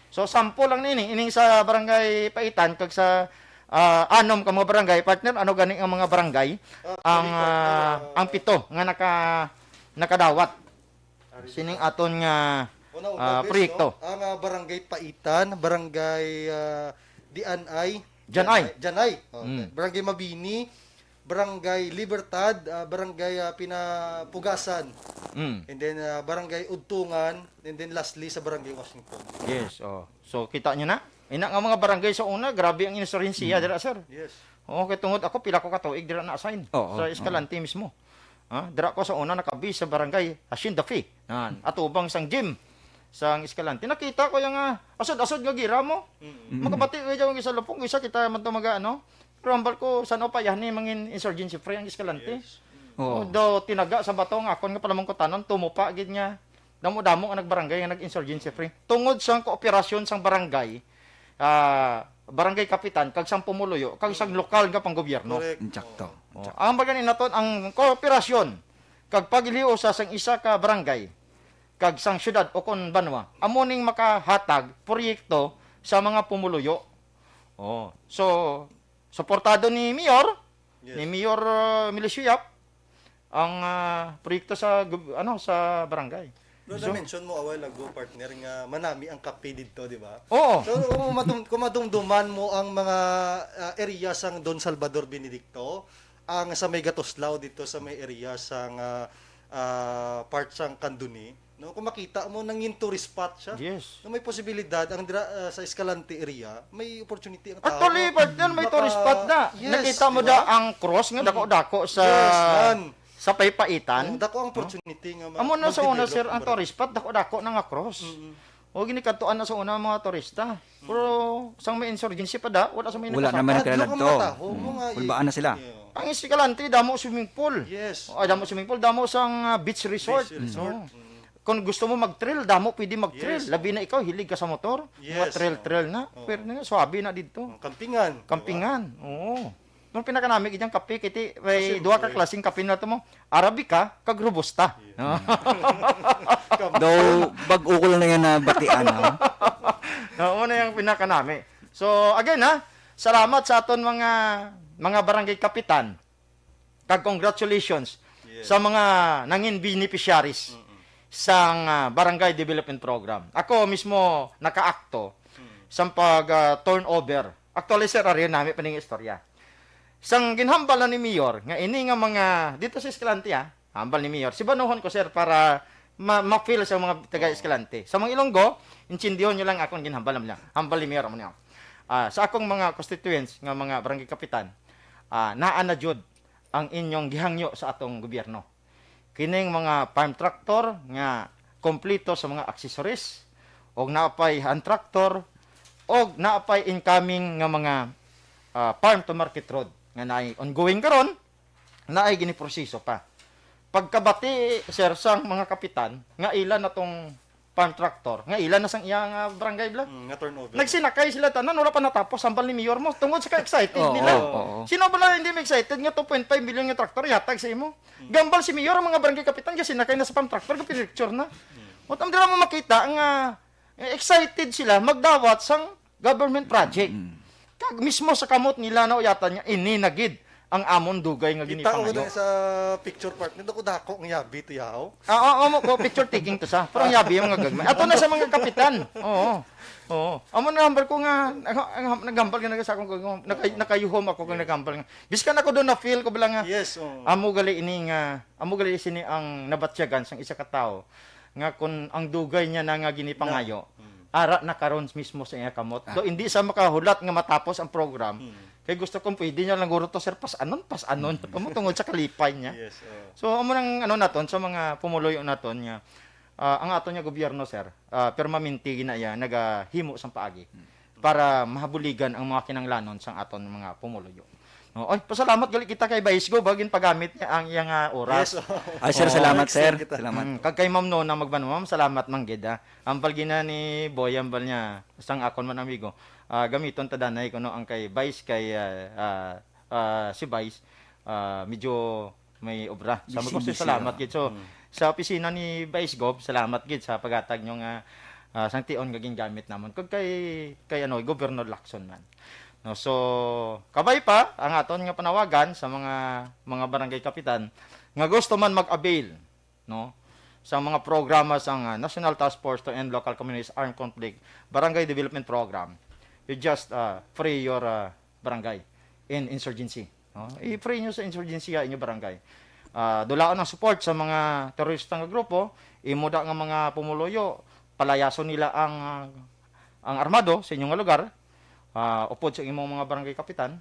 So sample lang nini ining sa Barangay Paitan kag sa anom ka mga barangay partner ano gani ang mga barangay ang pito nga nakadawat sining aton nga proyekto. No? Ang Barangay Paitan, Barangay Dianay, Janay. Okay. Barangay Mabini, Barangay Libertad, Barangay Pinapugasan, and then Barangay Udtungan, and then lastly sa Barangay Washington. Yes, oh. So kita nyo na. Ina nga mga barangay sa una, grabe ang insurensiya dira sir. Yes. Okay, tungod ako pila ko katuig dira na assign Oo, sa Escalante mismo. Dira ko sa una nakabi sa barangay Hacienda Fe. Atubang sang gym sang Escalante. Nakita ko yung asod-asod nga gira mo. Magabati ko yung isa lupong, isa kita man tumaga ano. Rumble ko sa no pa ni mangin insurgency free ang Escalante. Oo. Do tinaga sa bato nga akon nga pala mong kutanon tumupa gid nga. Damo-damo ang nagbarangay nga nag-insurgency free. Tungod sang kooperasyon sang barangay, barangay kapitan kag sang pumuluyo kag sang lokal nga panggobyerno. Correct. Insakto. Ang bagay naton ang kooperasyon kag pagiliw sa sang isa ka barangay kag sang syudad o kon banwa amo ning makahatag proyekto sa mga pumuluyo. So suportado ni Mayor Yes. ni Mayor Milisiyap ang proyekto sa sa barangay. No, na-mention mo a while ago, partner, nga manami ang kape dito, di ba? Oo. So, kung madumduman mo ang mga area sang Don Salvador Benedicto, ang sa may Gatoslao dito sa may area sang part sang Canduni, no? Kung makita mo, nangin tourist spot siya. Yes. No, may posibilidad, ang sa Escalante area, may opportunity ang tao. Actually, partner, may tourist spot na. Yes, Nakita mo di da ba? ang cross nga dako-dako sa Yes, yan. sa Paypaitan. Dako ang opportunity nga Amo na sa una mag-develop sir ang ang tourist spot dako-dako na nga cross. O ginikadtuan na sa una ang mga turista. Pero sang may insurgency pa da, wala sa may Wala nakasaka. naman Adlo kilala ka to. mga taho, mga Kulbaan na sila. Yeah. Ang Escalante damo swimming pool. Yes. Damo swimming pool, damo sang beach resort. Beach resort. Kung gusto mo mag-trail, damo pwede mag-trail. Yes. Labi na ikaw hilig ka sa motor. Mga Yes. trail na. Pero nga swabe na dito. Kampingan. Kampingan. Oo. Nung pinakanamig idyang kape kiti may duha ka klaseng kape na to mo. Arabica kag robusta. Do bag-o ko lang na yan na batian. Ha? Oo na yung pinakanami. So again salamat sa aton mga barangay kapitan. Kag congratulations sa mga nangin beneficiaries sang barangay development program. Ako mismo nakaakto sa pag turnover. Actually sir, ari nami paning istorya. Sang ginhambal na ni Mayor, nga ini nga mga, dito sa Escalante hambal ni Mayor. Si Banuhon ko sir para ma-feel sa mga taga Escalante. Sa mga Ilonggo, intindiyon nyo lang akong ginhambal naman lang. Hambal ni Mayor mo niya. Sa akong mga constituents, nga mga barangay kapitan, naa na jud ang inyong gihangyo sa atong gobyerno. Kining mga farm tractor, nga kompleto sa mga accessories, og naapay hand tractor, og naapay incoming nga mga farm to market road nga naay ongoing karon naay giniproseso pa. Pagkabati sir sang mga kapitan nga ilan na tong farm tractor nga ilan na sang iyang barangay bla. Nga turnover. Nagsinakay sila tanan wala pa natapos hambal ni Mayor mo tungod sa ka-excited Oo, nila. oo. Sino ba hindi excited nga 2.5 million nga traktor yatag sa imo? Gambal si Mayor ang mga barangay kapitan kasi sinakay na sa farm tractor ka picture na. What am dira mo makita nga excited sila magdawat sang government project. kag mismo sa kamot nila no yata niya ini nagid ang amon dugay nga Kita ko ginipangayo. na sa picture part, nito ko dako ng yabi to yaw. Oo, ko picture taking to sa. Pero ang yabi yung mga gagmay. Ato na sa mga kapitan. Oo. Oo. Amo nagambal ko nga nagambal nga sa akong nakayuhom ako kung nagambal nga. Biskan ako doon na feel ko bala nga. Yes, oh. Amo gali sini ang nabatsyagan sang isa ka tawo nga kun ang dugay niya na nga ginipangayo. Ara na karon mismo sa iya kamot. Do hindi sa makahulat nga matapos ang program. Kay gusto kong pwede niya lang guro to sir pas anon pamutungod sa kalipay niya. Yes, oh. So amo nang ano naton sa mga pumuloy naton nga ang aton nga gobyerno sir permanente na ya nagahimo sang paagi para mahabuligan ang mga kinanglanon sang aton mga pumuloyo. No, oy, pasalamat gali kita kay Baisgo bagin paggamit niya ang iyang oras. Yes, oh. Sir, salamat sir. Kita. Salamat. Kag kay Ma'am Nona magban Ma'am, salamat manggid ha. Ambal gina ni Boy ambal niya sang akon man amigo. Gamiton ta danay kuno ang kay Vice kay si Vice medyo may obra. Sa mo Busy, salamat gid. So sa opisina ni Vice Gov, salamat gid sa paghatag nyo nga sang tion nga gingamit namon kag kay ano Governor Lacson man. No, so kabay pa ang aton nga panawagan sa mga barangay kapitan nga gusto man mag-avail no sa mga programa sa National Task Force to End Local Communities Armed Conflict Barangay Development Program. You just free your barangay in insurgency. No? I-free nyo sa insurgency inyo barangay. Dulaon ang support sa mga terorista nga grupo, imuda nga mga pumuloyo, palayason nila ang armado sa inyong lugar, upod sa imong mga barangay kapitan,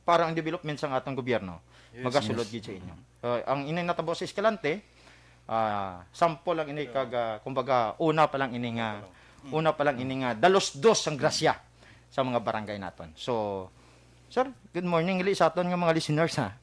para ang development sa atong gobyerno magasulod gid sa inyo. Ang inay natabo sa Escalante, sample lang ini kag kumbaga una pa lang ini nga dalos-dos ang grasya sa mga barangay naton. So, sir, good morning gali sa aton nga mga listeners ha.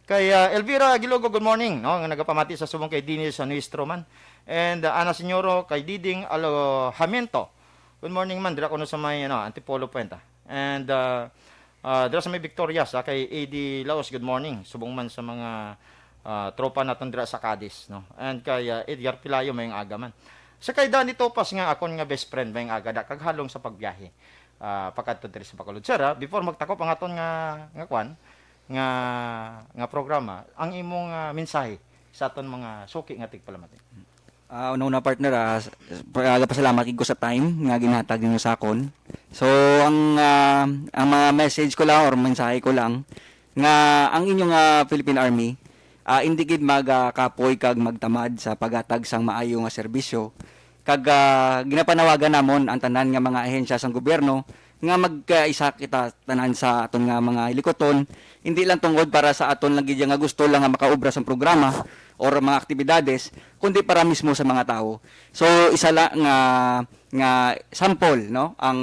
Kay Elvira Gilogo, good morning, no, nga nagapamati sa subong kay Dinis Nuestro man. And Ana Senyoro kay Diding Alojamiento. Good morning man, dira ko no sa may Antipolo Puenta. And dira sa may Victoria sa kay AD Laos, good morning. Subong man sa mga tropa naton dira sa Cadiz, no. And kay Edgar Pilayo mayong aga man. Sa kay Danny Topas nga akon nga best friend mayong aga da kaghalong sa pagbiyahe. Pakadto diri sa Bacolod. Sir, before magtakop ang aton nga kwan nga programa, ang imong mensahe sa aton mga suki nga tigpalamati. Una partner, pasalamat ko sa time nga ginhatag ninyo sa akon. So ang mga message ko lang or mensahe ko lang nga ang inyong Philippine Army hindi gid magkapoy kag magtamad sa paghatag sang maayo nga serbisyo. Kag ginapanawagan namon ang tanan nga mga ahensya sang gobyerno nga magkaisa kita tanan sa aton nga mga hilikoton, hindi lang tungod para sa aton lang gid nga gusto lang nga makaobra sa programa or mga aktibidades, kundi para mismo sa mga tao. So isa lang nga sample no ang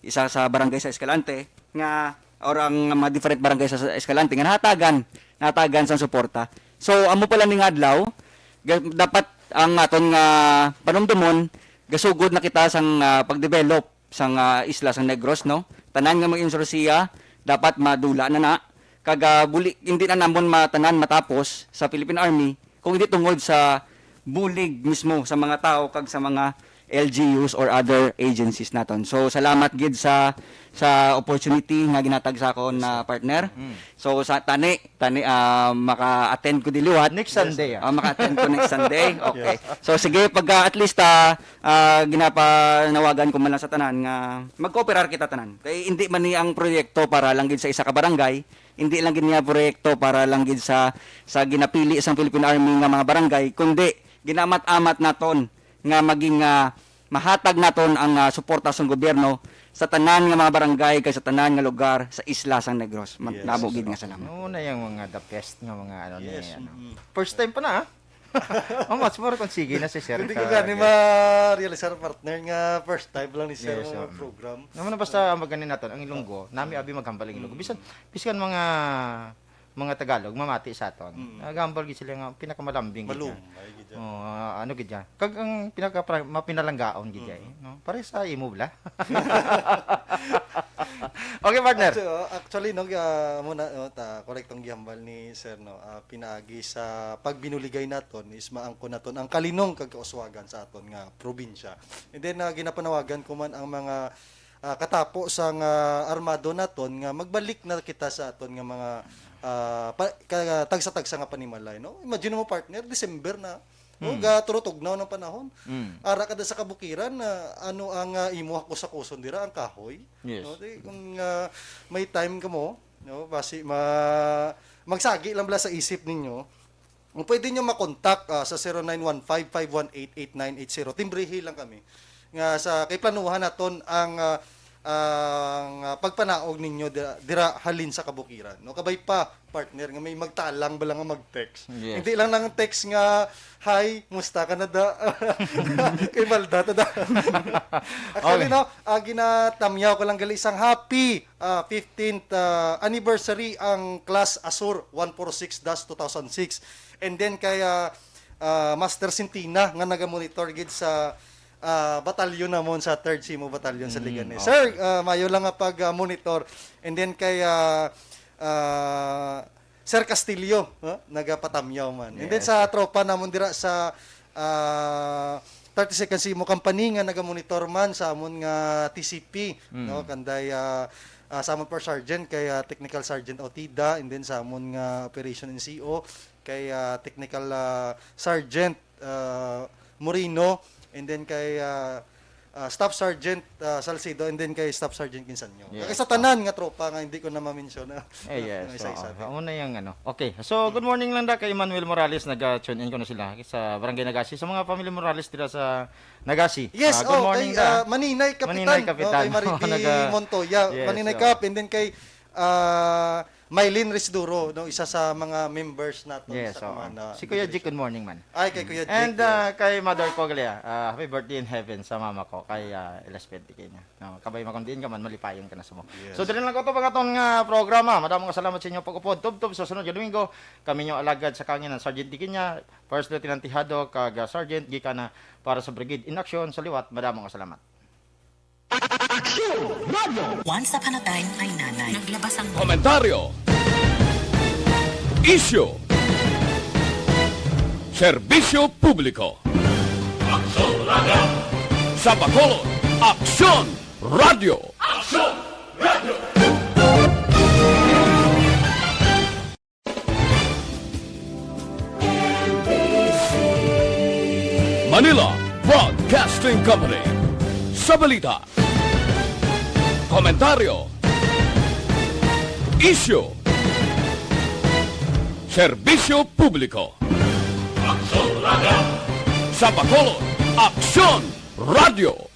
isa sa barangay sa Escalante nga or ang mga different barangay sa Escalante nga nahatagan sa suporta. So amo pala ning adlaw dapat ang aton nga panumdumon gasugod na kita sang pagdevelop sang isla sang Negros no. Tanan nga mga insursiya dapat madula na kag hindi na namon matanan matapos sa Philippine Army kung hindi tungod sa bulig mismo sa mga tao kag sa mga LGUs or other agencies naton. So salamat gid sa opportunity nga ginatag sa akon na partner. So sa tani maka-attend ko diliwat Next Sunday. maka-attend ko next Sunday. Okay. So sige pag at least ginapanawagan ko man lang sa tanan nga mag-cooperar kita tanan. Kay hindi man ni ang proyekto para lang gid sa isa ka barangay, hindi lang gid niya proyekto para lang gid sa ginapili sang Philippine Army nga mga barangay, kundi ginamat-amat naton nga maging mahatag naton ang suporta sa gobyerno sa tanan nga mga barangay kay sa tanan nga lugar sa isla sang Negros. Namo gid nga salamat. Una yung mga the best nga mga Yes. First time pa na ha. Mas more kung sige na si Sir. Hindi ko gani ma-realizar partner nga first time lang ni Sir Yes, ang program. Naman basta maganin naton ang Ilonggo, nami abi maghambaling Ilonggo. Bisan mga Tagalog mamati sa aton. Gambal gid sila nga pinakamalambing gid. Malum. yan. Ay, gid yan. Ano gid yan. Kag ang pinaka mapinalanggaon gid yan, no? Pare sa imo bla. Okay, partner. Actually no muna ta kolektong gihambal ni Sir no pinaagi sa pagbinuligay naton is maangko naton ang kalinong kag kauswagan sa aton nga probinsya. And then ginapanawagan ko man ang mga katapo sang armado naton nga magbalik na kita sa aton nga mga tagsa-tagsa nga panimalay, no? Imagine mo partner, December na. No, ga turutugnaw ng panahon. Ara kada sa kabukiran na ano ang imuha ko sa kuson dira ang kahoy. Yes. No, di, kung may time ka mo, no, basi magsagi lang bala sa isip ninyo. Kung pwede nyo makontak sa 0915-518-8980. Timbrihi lang kami. Nga sa kay planuhan naton ang pagpanaog ninyo dira halin sa kabukiran. No, kabay pa partner nga may magtalang bala nga mag-text. Yes. Hindi lang nang text nga hi, musta ka na da? Kay balda ta da. Actually Okay. no, ginatamyaw ko lang gali isang happy 15th anniversary ang Class Azur 146-2006. And then kay Master Sintina nga naga-monitor gid sa batalyon namon sa 3rd Simo Batalyon sa Liganes. Sir, mayo lang nga pag-monitor. And then kay Sir Castillo, nagapatamyaw man. And then sa tropa namon dira sa 32nd Simo Company nga naga-monitor man sa amon nga TCP, no, kanday sa amon per sergeant kay Technical Sergeant Otida, and then sa amon nga Operation NCO kay Technical Sergeant Moreno, and then kay Staff Sergeant Salcido, and then kay Staff Sergeant Quinsanyo. Yes. Kay sa tanan nga tropa nga hindi ko na ma-mention na. Yes. Isa-isa. So, una yung ano. Okay. So, good morning lang da kay Emmanuel Morales. Nag-tune in ko na sila sa Barangay Nagasi. Sa mga family Morales dira sa Nagasi. Yes, Good morning kay da. Maninay Kapitan, Maninay Kapitan. kay Mariti Naga- Montoya, Yes, Maninay oo. Kap, and then kay Mylene Resduro, no, isa sa mga members natin Yes. sa Kamana. Si Kuya Jik, good morning man. Ay, kay Kuya Jake. And kay Mother Coglia, happy birthday in heaven sa mama ko, kay Elspeth kanya. No, kabay makundiin ka man, malipayon ka na sa mo. So, dali lang ko ito pagkatong programa. Madamong salamat sa inyo pagupod. Tub-tub sa sunod yung Domingo, kami nyo alagad sa kanya ng Sergeant Dikinya, First Lieutenant Tijado, kag Sergeant Gikana para sa Brigade in Action sa liwat. Madamong salamat. Once upon a time, may nanay. Naglabas ang Komentaryo. Issue. Serbisyo publiko. Sa Bacolod, Aksyon Radio. Manila Broadcasting Company. Sa balita. Komentaryo. Issue. Serbisyo publiko. Sa Bacolod, Aksyon Radio.